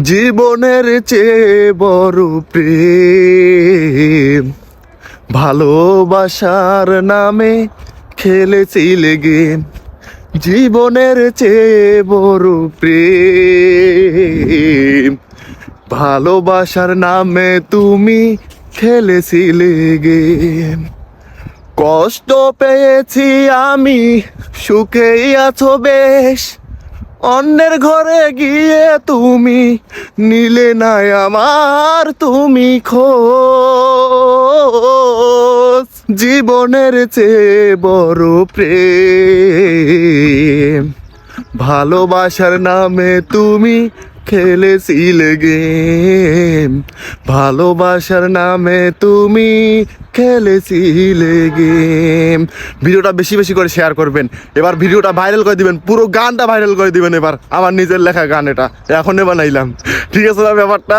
জীবনের চেয়ে বড় প্রেম ভালোবাসার নামে খেলেছিলে গেম। জীবনের চেয়ে বড় প্রেম ভালোবাসার নামে তুমি খেলেছিলে গেম। কষ্ট পেয়েছি আমি, সুখেই আছো বেশ। অন্যের ঘরে গিয়ে তুমি নিলে না আমার তুমি খোঁজ। জীবনের চেয়ে বড় প্রেম ভালোবাসার নামে তুমি খেলেছিলে গেম। ভালোবাসার নামে তুমি খেলেছিলে গেম। ভিডিওটা বেশি বেশি করে শেয়ার করবেন, এবার ভিডিওটা ভাইরাল করে দিবেন, পুরো গানটা ভাইরাল করে দিবেন। এবার আমার নিজের লেখা গান, এটা এখনই বানাইলাম, ঠিক আছে না ব্যাপারটা?